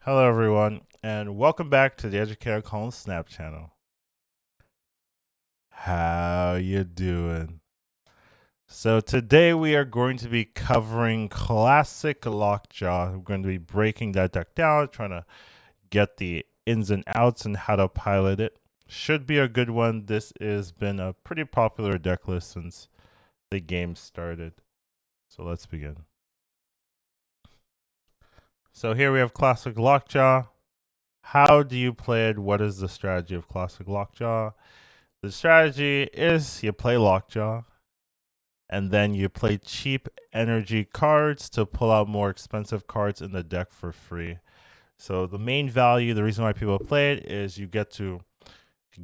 Hello everyone, and welcome back to the Educatedcollins Snap channel. How you doing? So today we are going to be covering Classic Lockjaw. We're going to be breaking that deck down, trying to get the ins and outs and how to pilot it. Should be a good one. This has been a pretty popular deck list since the game started. So let's begin. So here we have Classic Lockjaw. How do you play it? What is the strategy of Classic Lockjaw? The strategy is you play Lockjaw, and then you play cheap energy cards to pull out more expensive cards in the deck for free. So the main value, the reason why people play it is you get to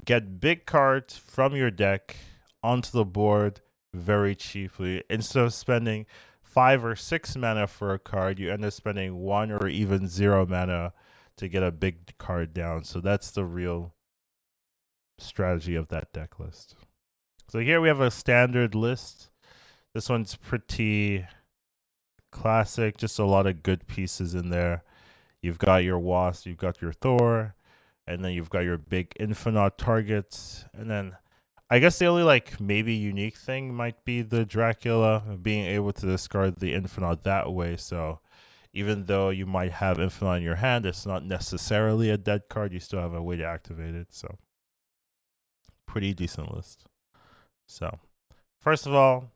get big cards from your deck onto the board very cheaply. Instead of spending 5 or 6 mana for a card, you end up spending 1 or even 0 mana to get a big card down. So that's the real strategy of that deck list. So here we have a standard list. This one's pretty classic, just a lot of good pieces in there. You've got your Wasp, you've got your Thor, and then you've got your big Infinite targets. And then I guess the only maybe unique thing might be the Dracula, being able to discard the Infinite that way. So even though you might have Infinite in your hand, it's not necessarily a dead card. You still have a way to activate it. So pretty decent list. So first of all,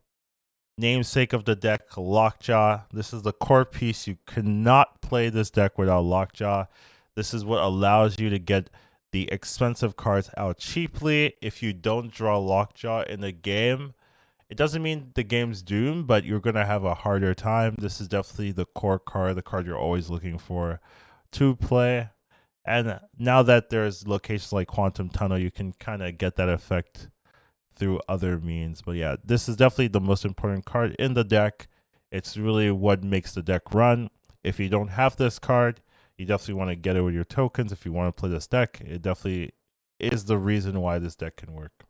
namesake of the deck, Lockjaw. This is the core piece. You cannot play this deck without Lockjaw. This is what allows you to get the expensive cards out cheaply. If you don't draw Lockjaw in the game, it doesn't mean the game's doomed, but you're going to have a harder time. This is definitely the core card, the card you're always looking for to play. And now that there's locations like Quantum Tunnel, you can kind of get that effect through other means. But yeah, this is definitely the most important card in the deck. It's really what makes the deck run. If you don't have this card, you definitely want to get it with your tokens. If you want to play this deck, it definitely is the reason why this deck can work.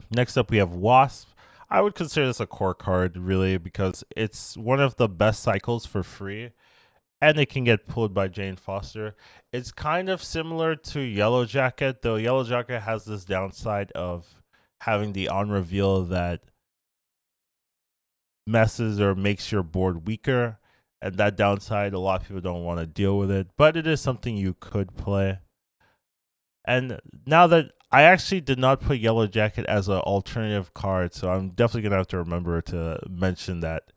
Next up, we have Wasp. I would consider this a core card, really, because it's one of the best cycles for free, and it can get pulled by Jane Foster. It's kind of similar to Yellow Jacket, though Yellow Jacket has this downside of having the on reveal that messes or makes your board weaker. And that downside, a lot of people don't want to deal with it, but it is something you could play. And now that I actually did not put Yellow Jacket as an alternative card, so I'm definitely going to have to remember to mention that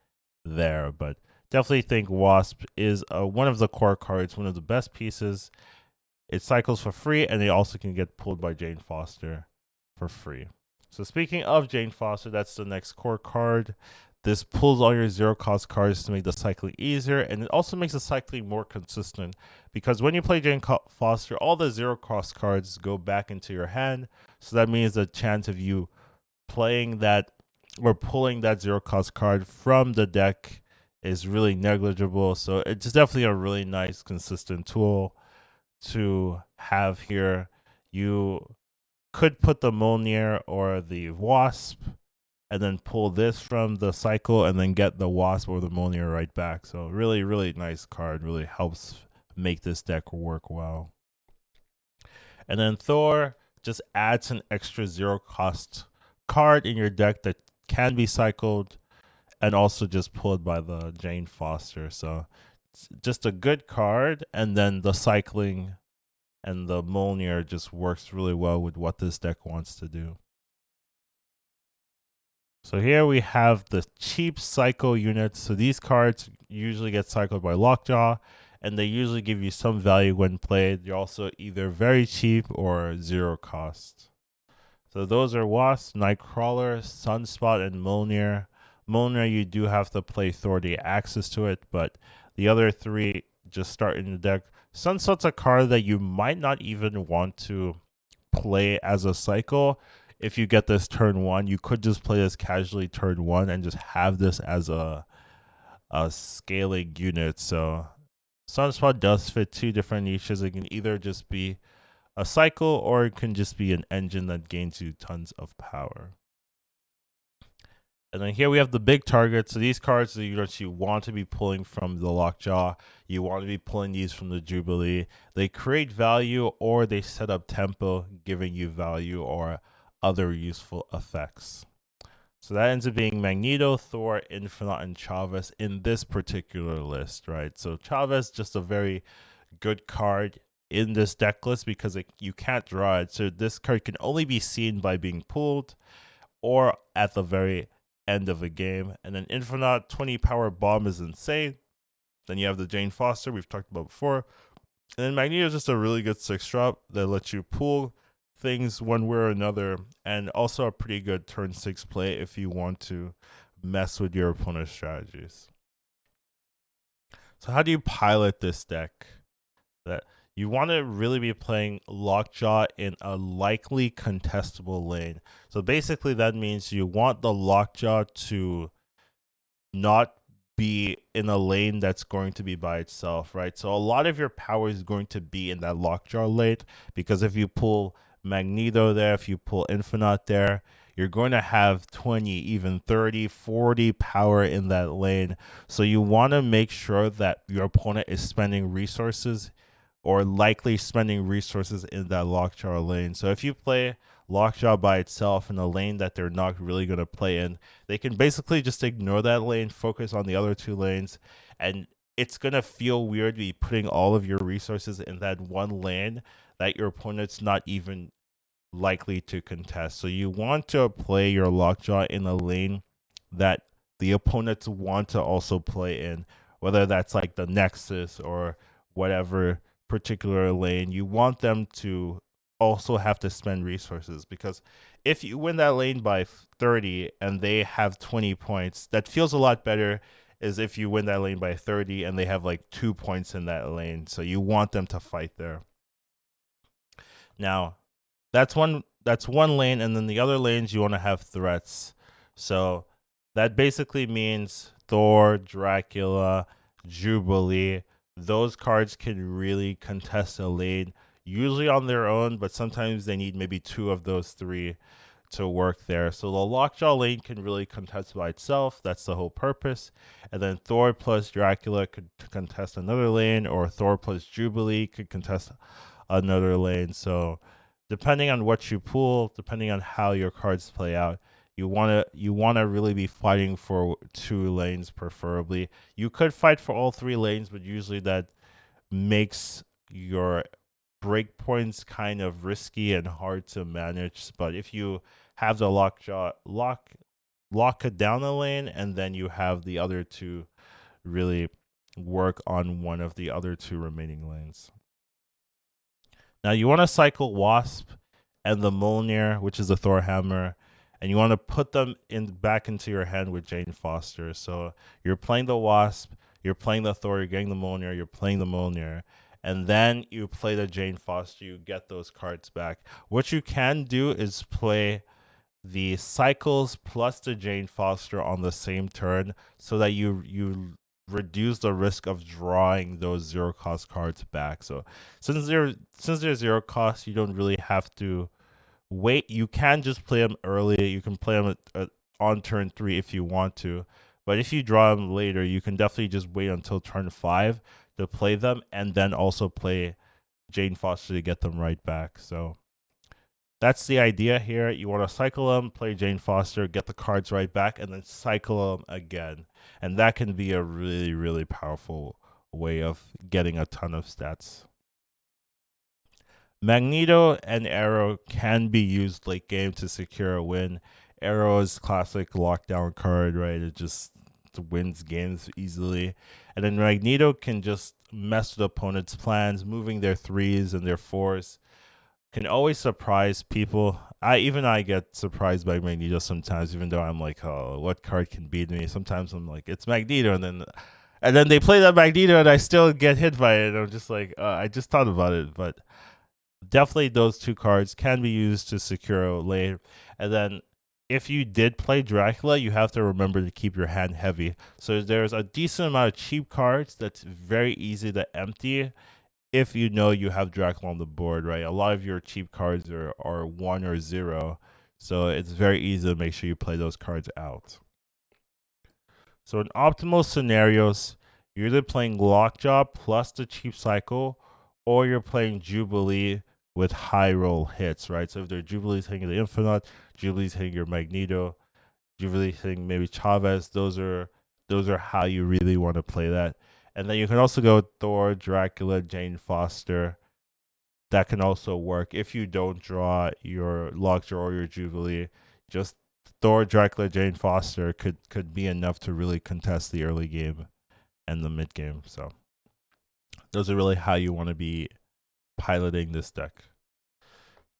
there. But definitely think Wasp is one of the core cards, one of the best pieces. It cycles for free, and it also can get pulled by Jane Foster for free. So speaking of Jane Foster, that's the next core card. This pulls all your zero cost cards to make the cycling easier, and it also makes the cycling more consistent because when you play Jane Foster, all the zero cost cards go back into your hand. So that means the chance of you playing that or pulling that zero cost card from the deck is really negligible. So it's definitely a really nice, consistent tool to have here. You could put the Mjolnir or the Wasp and then pull this from the cycle and then get the Wasp or the Mjolnir right back. So really, really nice card. Really helps make this deck work well. And then Thor just adds an extra zero cost card in your deck that can be cycled and also just pulled by the Jane Foster. So it's just a good card, and then the cycling and the Mjolnir just works really well with what this deck wants to do. So here we have the cheap cycle units. So these cards usually get cycled by Lockjaw, and they usually give you some value when played. They're also either very cheap or zero cost. So those are Wasp, Nightcrawler, Sunspot, and Mjolnir. Mjolnir, you do have to play Thor to get access to it, but the other three just start in the deck. Sunspot's a card that you might not even want to play as a cycle. If you get this turn one, you could just play this casually turn one and just have this as a scaling unit. So Sunspot does fit two different niches. It can either just be a cycle or it can just be an engine that gains you tons of power. And then here we have the big targets. So these cards that you want to be pulling from the Lockjaw. You want to be pulling these from the Jubilee. They create value or they set up tempo, giving you value or other useful effects. So that ends up being Magneto, Thor, Infinite, and Chavez in this particular list, right? So Chavez, just a very good card in this deck list because you can't draw it. So this card can only be seen by being pulled or at the very end of a game. And then Infinite 20 power bomb is insane. Then you have the Jane Foster we've talked about before. And then Magneto is just a really good 6-drop that lets you pull things one way or another, and also a pretty good turn 6 play if you want to mess with your opponent's strategies. So how do you pilot this deck? That you want to really be playing Lockjaw in a likely contestable lane. So basically that means you want the Lockjaw to not be in a lane that's going to be by itself, right? So a lot of your power is going to be in that Lockjaw lane, because if you pull Magneto there, if you pull Infinite there, you're going to have 20, even 30, 40 power in that lane. So you want to make sure that your opponent is spending resources or likely spending resources in that Lockjaw lane. So if you play Lockjaw by itself in a lane that they're not really going to play in, they can basically just ignore that lane, focus on the other two lanes, and it's going to feel weird to be putting all of your resources in that one lane that your opponent's not even likely to contest. So you want to play your Lockjaw in a lane that the opponents want to also play in, whether that's like the Nexus or whatever particular lane. You want them to also have to spend resources, because if you win that lane by 30 and they have 20 points, that feels a lot better as if you win that lane by 30 and they have like 2 points in that lane. So you want them to fight there. Now, that's one lane, and then the other lanes you want to have threats. So that basically means Thor, Dracula, Jubilee. Those cards can really contest a lane, usually on their own, but sometimes they need maybe 2 of those 3 to work there. So the Lockjaw lane can really contest by itself. That's the whole purpose. And then Thor plus Dracula could contest another lane, or Thor plus Jubilee could contest another lane. So depending on what you pull, depending on how your cards play out, you wanna really be fighting for 2 lanes preferably. You could fight for all 3 lanes, but usually that makes your breakpoints kind of risky and hard to manage. But if you have the Lockjaw lock it down a lane, and then you have the other 2 really work on one of the other 2 remaining lanes. Now you want to cycle Wasp and the Mjolnir, which is the Thor hammer, and you want to put them back into your hand with Jane Foster. So you're playing the Wasp, you're playing the Thor, you're getting the Mjolnir, you're playing the Mjolnir, and then you play the Jane Foster, you get those cards back. What you can do is play the cycles plus the Jane Foster on the same turn, so that you reduce the risk of drawing those 0 cost cards back. So since they're 0 cost, you don't really have to wait. You can just play them early. You can play them on turn 3 if you want to, but if you draw them later, you can definitely just wait until turn 5 to play them, and then also play Jane Foster to get them right back. So that's the idea here. You want to cycle them, play Jane Foster, get the cards right back, and then cycle them again. And that can be a really, really powerful way of getting a ton of stats. Magneto and Arrow can be used late game to secure a win. Arrow is classic lockdown card, right? It just wins games easily. And then Magneto can just mess with opponents' plans, moving their 3s and their 4s. Can always surprise people. I get surprised by Magneto sometimes, even though I'm like, oh, what card can beat me? Sometimes I'm like, it's Magneto, and then they play that Magneto, and I still get hit by it. And I'm just like, I just thought about it, but definitely those 2 cards can be used to secure a lane. And then if you did play Dracula, you have to remember to keep your hand heavy. So there's a decent amount of cheap cards that's very easy to empty if you know you have Dracula on the board, right? A lot of your cheap cards are 1 or 0, so it's very easy to make sure you play those cards out. So in optimal scenarios, you're either playing Lockjaw plus the cheap cycle, or you're playing Jubilee with high roll hits, right? So if they're Jubilee's hitting the Infinite, Jubilee's hitting your Magneto, Jubilee's hitting maybe Chavez, those are how you really want to play that. And then you can also go Thor, Dracula, Jane Foster. That can also work if you don't draw your Lockjaw or your Jubilee. Just Thor, Dracula, Jane Foster could be enough to really contest the early game and the mid game. So those are really how you want to be piloting this deck.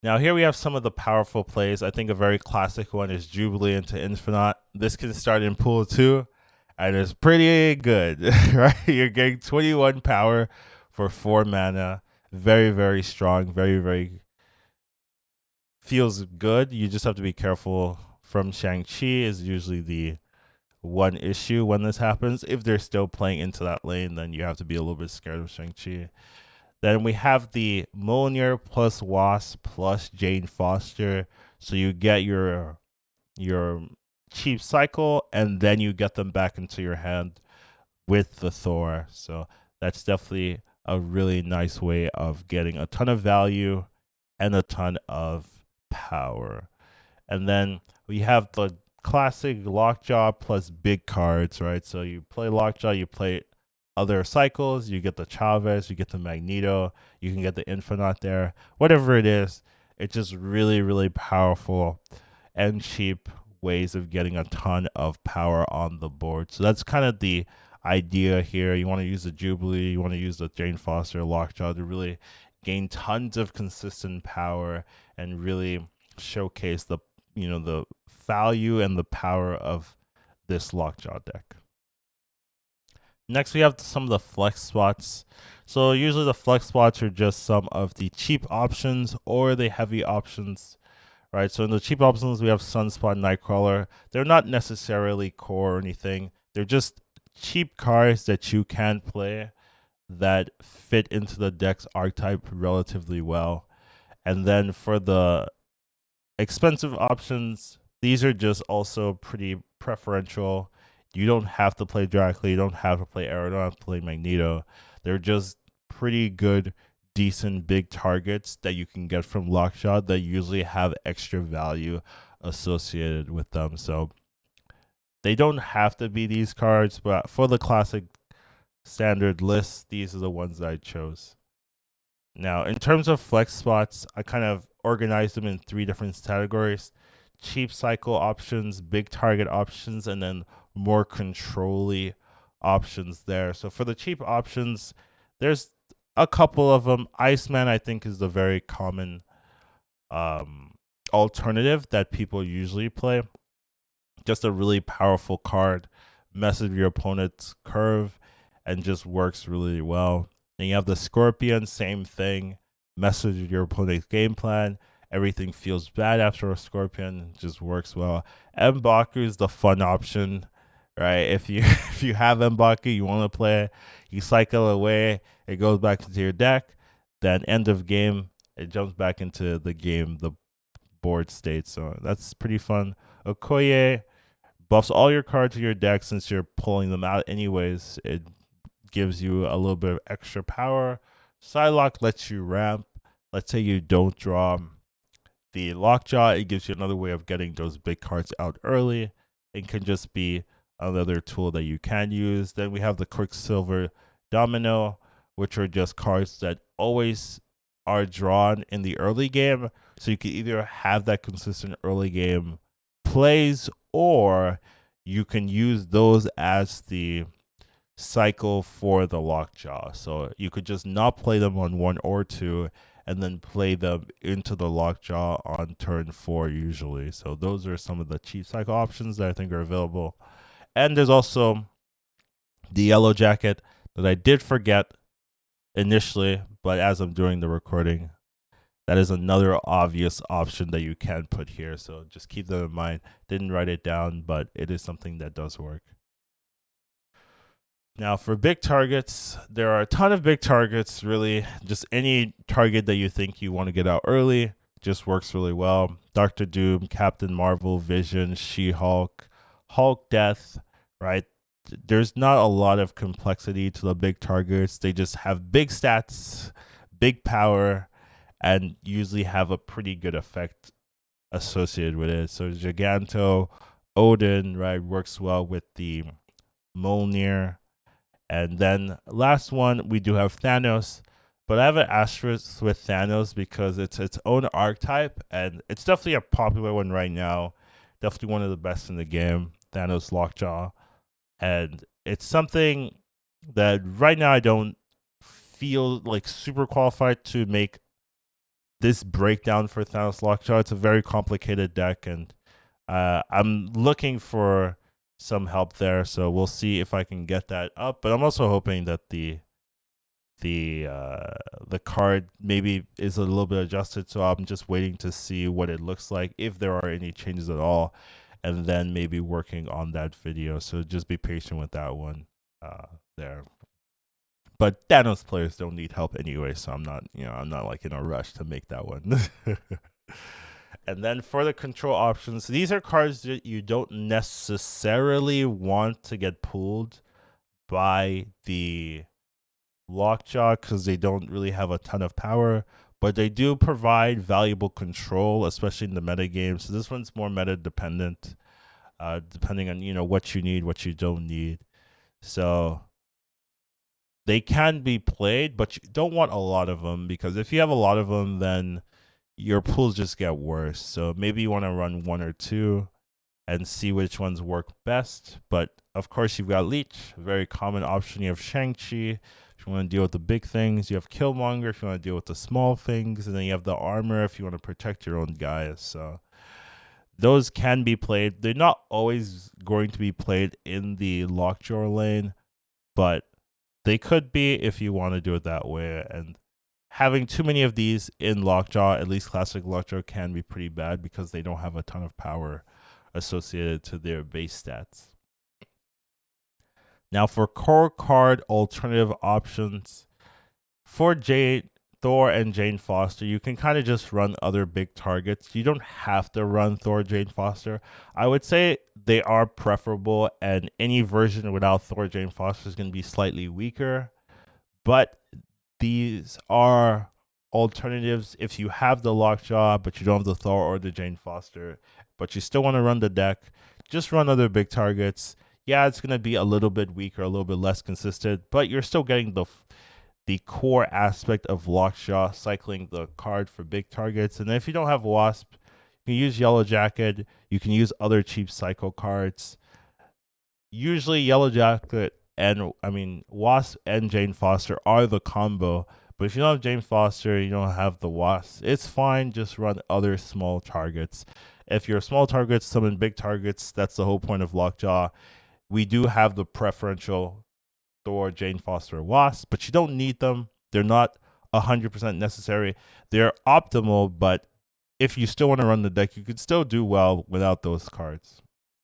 Now here we have some of the powerful plays. I think a very classic one is Jubilee into Infinite. This can start in pool 2, and it's pretty good, right? You're getting 21 power for 4 mana. Very, very strong. Very, very feels good. You just have to be careful from Shang-Chi is usually the one issue when this happens. If they're still playing into that lane, then you have to be a little bit scared of Shang-Chi. Then we have the Mjolnir plus Wasp plus Jane Foster. So you get your cheap cycle, and then you get them back into your hand with the Thor. So that's definitely a really nice way of getting a ton of value and a ton of power. And then we have the classic Lockjaw plus big cards, right? So you play Lockjaw, you play other cycles, you get the Chavez, you get the Magneto, you can get the Infinite there. Whatever it is, it's just really, really powerful and cheap ways of getting a ton of power on the board. So that's kind of the idea here. You want to use the Jubilee, you want to use the Jane Foster Lockjaw to really gain tons of consistent power and really showcase the the value and the power of this Lockjaw deck. Next, we have some of the flex spots. So usually the flex spots are just some of the cheap options or the heavy options, right? So in the cheap options, we have Sunspot, Nightcrawler. They're not necessarily core or anything. They're just cheap cards that you can play that fit into the deck's archetype relatively well. And then for the expensive options, these are just also pretty preferential. You don't have to play Dracula, you don't have to play Arrow, you don't have to play Magneto. They're just pretty good, decent, big targets that you can get from Lockjaw that usually have extra value associated with them. So they don't have to be these cards, but for the classic standard list, these are the ones that I chose. Now, in terms of flex spots, I kind of organized them in 3 different categories: cheap cycle options, big target options, and then more control-y options there. So for the cheap options, there's a couple of them. Iceman, I think, is the very common alternative that people usually play. Just a really powerful card, messes your opponent's curve, and just works really well. Then you have the Scorpion, same thing, messes your opponent's game plan. Everything feels bad after a Scorpion, just works well. M'Baku is the fun option, right? If you if you have M'Baku, you want to play it, you cycle away, it goes back into your deck. Then end of game, it jumps back into the game, the board state. So that's pretty fun. Okoye buffs all your cards in your deck since you're pulling them out anyways. It gives you a little bit of extra power. Psylocke lets you ramp. Let's say you don't draw the Lockjaw, it gives you another way of getting those big cards out early. It can just be another tool that you can use. Then we have the Quicksilver Domino, which are just cards that always are drawn in the early game. So you can either have that consistent early game plays, or you can use those as the cycle for the Lockjaw. So you could just not play them on 1 or 2 and then play them into the Lockjaw on turn 4 usually. So those are some of the cheap cycle options that I think are available. And there's also the Yellow Jacket that I did forget initially, but as I'm doing the recording, that is another obvious option that you can put here. So just keep that in mind. Didn't write it down, but it is something that does work. Now, for big targets, there are a ton of big targets, really. Just any target that you think you want to get out early just works really well. Doctor Doom, Captain Marvel, Vision, She-Hulk, Hulk Death, right? there's not a lot of complexity to the big targets. They just have big stats, big power, and usually have a pretty good effect associated with it. So Giganto, Odin, right, works well with the Mjolnir. And then last one, we do have Thanos. But I have an asterisk with Thanos because it's its own archetype, and it's definitely a popular one right now. Definitely one of the best in the game, Thanos Lockjaw. And it's something that right now I don't feel like super qualified to make this breakdown for Thanos Lockjaw. It's a very complicated deck, and I'm looking for some help there. So we'll see if I can get that up. But I'm also hoping that the card maybe is a little bit adjusted. So I'm just waiting to see what it looks like, if there are any changes at all, and then maybe working on that video. So just be patient with that one there. But Thanos players don't need help anyway, so I'm not like in a rush to make that one. And then for the control options, these are cards that you don't necessarily want to get pulled by the Lockjaw because they don't really have a ton of power, but they do provide valuable control, especially in the meta game. So this one's more meta dependent, depending on what you need, what you don't need. So they can be played, but you don't want a lot of them, because if you have a lot of them, then your pools just get worse. So maybe you want to run one or two and see which ones work best. But of course, you've got Leech, a very common option. You have Shang-Chi if you want to deal with the big things. You have Killmonger if you want to deal with the small things. And then you have the armor if you want to protect your own guys. So those can be played. They're not always going to be played in the Lockjaw lane, but they could be if you want to do it that way. And having too many of these in Lockjaw, at least Classic Lockjaw, can be pretty bad because they don't have a ton of power associated to their base stats. Now for core card alternative options, for Thor and Jane Foster, you can kind of just run other big targets. You don't have to run Thor, Jane Foster. I would say they are preferable, and any version without Thor, Jane Foster is going to be slightly weaker. But these are alternatives if you have the Lockjaw, but you don't have the Thor or the Jane Foster, but you still want to run the deck. Just run other big targets. Yeah, it's going to be a little bit weaker, a little bit less consistent, but you're still getting the core aspect of Lockjaw, cycling the card for big targets. And if you don't have Wasp, you can use Yellow Jacket. You can use other cheap cycle cards. Usually Yellow Jacket and Wasp and Jane Foster are the combo. But if you don't have Jane Foster, you don't have the Wasp, it's fine. Just run other small targets. If your small targets summon big targets, that's the whole point of Lockjaw. We do have the preferential Thor, Jane Foster, Wasp, but you don't need them. They're not 100% necessary. They're optimal, but if you still want to run the deck, you could still do well without those cards.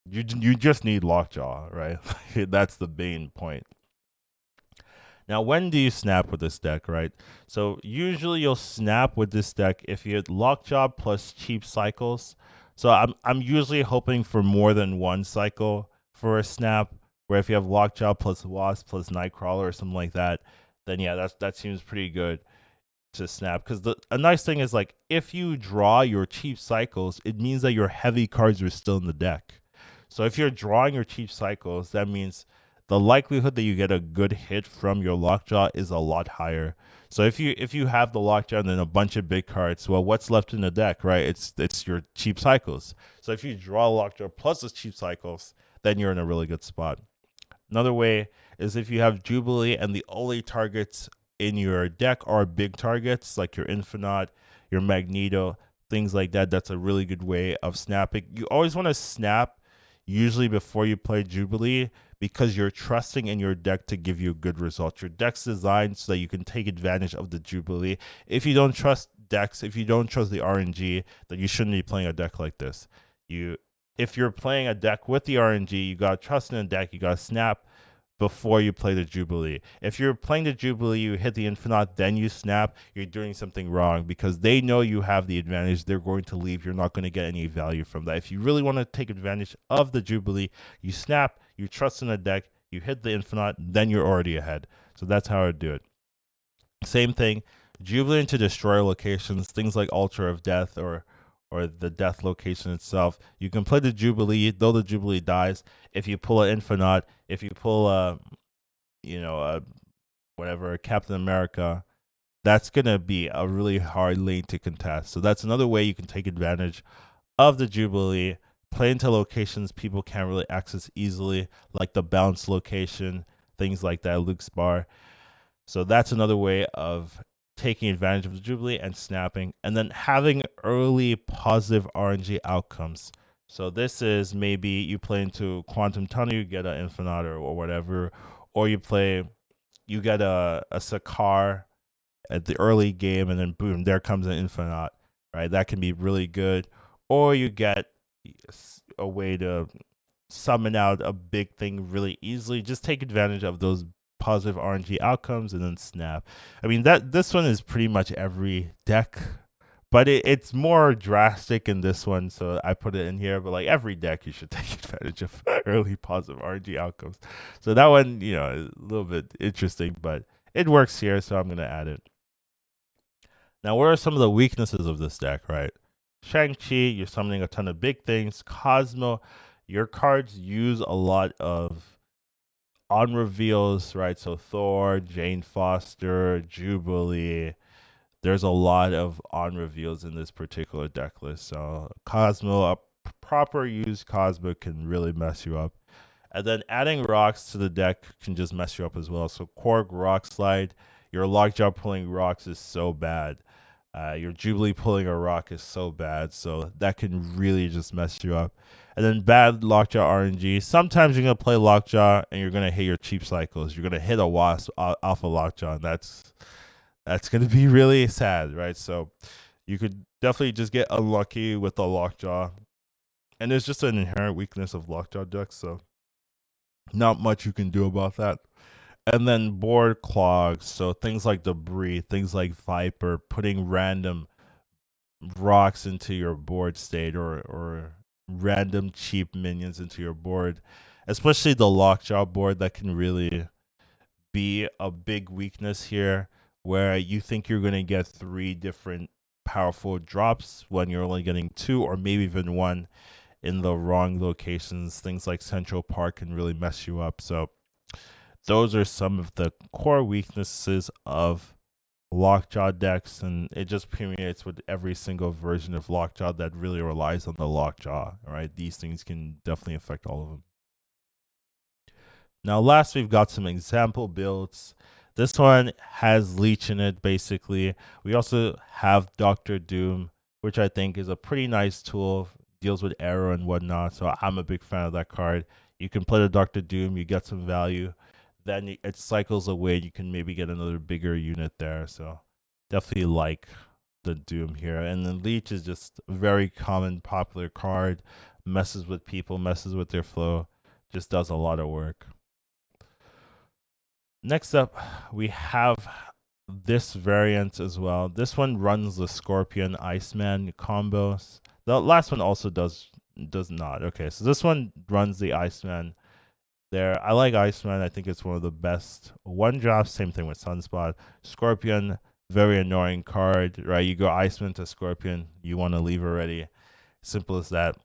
You just need Lockjaw, right? That's the main point. Now, when do you snap with this deck, right? So usually you'll snap with this deck if you hit Lockjaw plus cheap cycles. So I'm usually hoping for more than one cycle for a snap, where if you have Lockjaw plus Wasp plus Nightcrawler or something like that, then yeah, that seems pretty good to snap. Because a nice thing is, like, if you draw your cheap cycles, it means that your heavy cards are still in the deck. So if you're drawing your cheap cycles, that means the likelihood that you get a good hit from your Lockjaw is a lot higher. So if you have the Lockjaw and then a bunch of big cards, well, what's left in the deck, right? It's your cheap cycles. So if you draw Lockjaw plus the cheap cycles, then you're in a really good spot. Another way is if you have Jubilee and the only targets in your deck are big targets, like your Infinite, your Magneto, things like that. That's a really good way of snapping. You always want to snap usually before you play Jubilee, because you're trusting in your deck to give you a good result. Your deck's designed so that you can take advantage of the Jubilee. If you don't trust decks, if you don't trust the RNG, then you shouldn't be playing a deck like this. If you're playing a deck with the RNG, you got to trust in the deck. You got to snap before you play the Jubilee. If you're playing the Jubilee, you hit the Infinite, then you snap, you're doing something wrong, because they know you have the advantage. They're going to leave. You're not going to get any value from that. If you really want to take advantage of the Jubilee, you snap, you trust in the deck, you hit the Infinite, then you're already ahead. So that's how I would do it. Same thing, Jubilee into destroy locations, things like Altar of Death or the death location itself. You can play the Jubilee, though the Jubilee dies. If you pull an Infinite, if you pull a, whatever, Captain America, that's gonna be a really hard lane to contest. So that's another way you can take advantage of the Jubilee, play into locations people can't really access easily, like the bounce location, things like that, Luke's bar. So that's another way of taking advantage of the Jubilee and snapping, and then having early positive RNG outcomes. So this is maybe you play into Quantum Tunnel, you get an Infinite or whatever, or you get a Sakar at the early game, and then boom, there comes an Infinite, right? That can be really good. Or you get a way to summon out a big thing really easily. Just take advantage of those positive RNG outcomes and then snap. I mean, this one is pretty much every deck, but it's more drastic in this one, so I put it in here. But like every deck, you should take advantage of early positive RNG outcomes. So that one, is a little bit interesting, but it works here, so I'm gonna add it. Now, what are some of the weaknesses of this deck, right? Shang-Chi, you're summoning a ton of big things. Cosmo, your cards use a lot of on reveals, right? So Thor, Jane Foster, Jubilee. There's a lot of on reveals in this particular deck list. So Cosmo, a proper used Cosmo can really mess you up. And then adding rocks to the deck can just mess you up as well. So Korg, Rock Slide, your Lockjaw pulling rocks is so bad. Your Jubilee pulling a rock is so bad. So that can really just mess you up. And then bad Lockjaw RNG. Sometimes you're going to play Lockjaw and you're going to hit your cheap cycles. You're going to hit a Wasp off a Lockjaw. And that's going to be really sad, right? So you could definitely just get unlucky with the Lockjaw. And there's just an inherent weakness of Lockjaw decks. So not much you can do about that. And then board clogs, so things like debris, things like Viper, putting random rocks into your board state or random cheap minions into your board, especially the Lockjaw board, that can really be a big weakness here, where you think you're going to get 3 different powerful drops when you're only getting 2 or maybe even 1 in the wrong locations. Things like Central Park can really mess you up. So those are some of the core weaknesses of Lockjaw decks, and it just permeates with every single version of Lockjaw that really relies on the Lockjaw. Right, these things can definitely affect all of them. Now, last, we've got some example builds. This one has Leech in it, basically. We also have Dr. Doom, which I think is a pretty nice tool, deals with arrow and whatnot, so I'm a big fan of that card. You can play the Dr. Doom, you get some value, then it cycles away, you can maybe get another bigger unit there, so definitely like the Doom here. And then Leech is just a very common, popular card, messes with people, messes with their flow, just does a lot of work. Next up, we have this variant as well. This one runs the Scorpion Iceman combos. The last one also does not. Okay, so this one runs the Iceman there. I like Iceman. I think it's one of the best one drops. Same thing with Sunspot. Scorpion, very annoying card, right? You go Iceman to Scorpion, you want to leave already. Simple as that.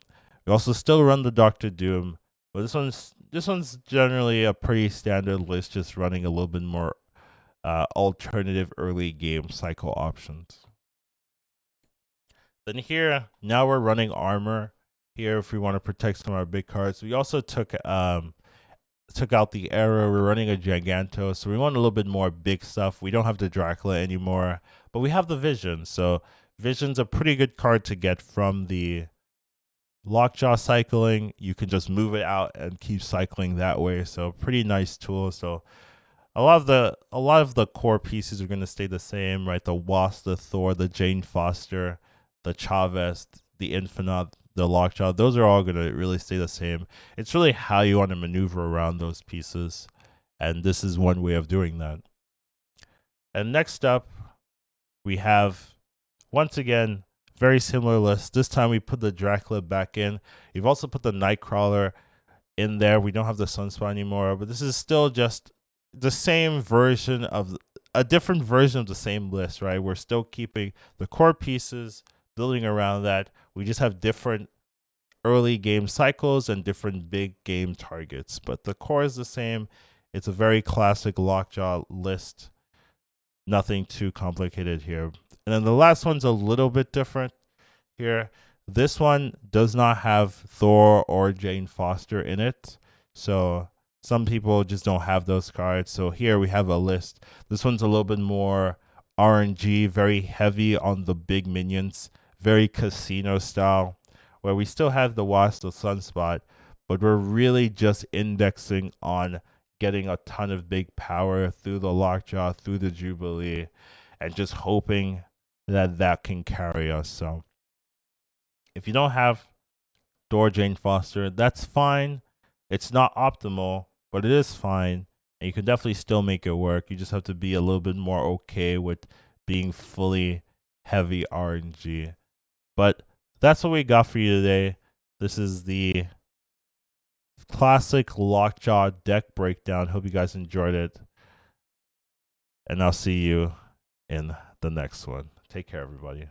We also still run the Dr. Doom, but this one's generally a pretty standard list, just running a little bit more alternative early game cycle options. Then here, now we're running armor here if we want to protect some of our big cards. We also took out the arrow. We're running a Giganto, so we want a little bit more big stuff. We don't have the Dracula anymore, but we have the Vision. So Vision's a pretty good card to get from the Lockjaw cycling. You can just move it out and keep cycling that way. So pretty nice tool. So a lot of the core pieces are going to stay the same, right? The Wasp, the Thor, the Jane Foster, the Chavez, the Infinite, the Lockjaw, those are all going to really stay the same. It's really how you want to maneuver around those pieces, and this is one way of doing that. And next up, we have, once again, very similar list. This time we put the Dracula back in. We've also put the Nightcrawler. in there. We don't have the Sunspot anymore, but this is still just the same version of a different version of the same list, right? We're still keeping the core pieces, building around that. We just have different early game cycles and different big game targets, but the core is the same. It's a very classic Lockjaw list. Nothing too complicated here. And then the last one's a little bit different here. This one does not have Thor or Jane Foster in it. So some people just don't have those cards. So here we have a list. This one's a little bit more RNG, very heavy on the big minions, very casino style, where we still have the Wasp, the Sunspot, but we're really just indexing on getting a ton of big power through the Lockjaw, through the Jubilee, and just hoping that that can carry us. So if you don't have Thor, Jane Foster, that's fine. It's not optimal, but it is fine. And you can definitely still make it work. You just have to be a little bit more okay with being fully heavy RNG. But that's what we got for you today. This is the Classic Lockjaw deck breakdown. Hope you guys enjoyed it. And I'll see you in the next one. Take care, everybody.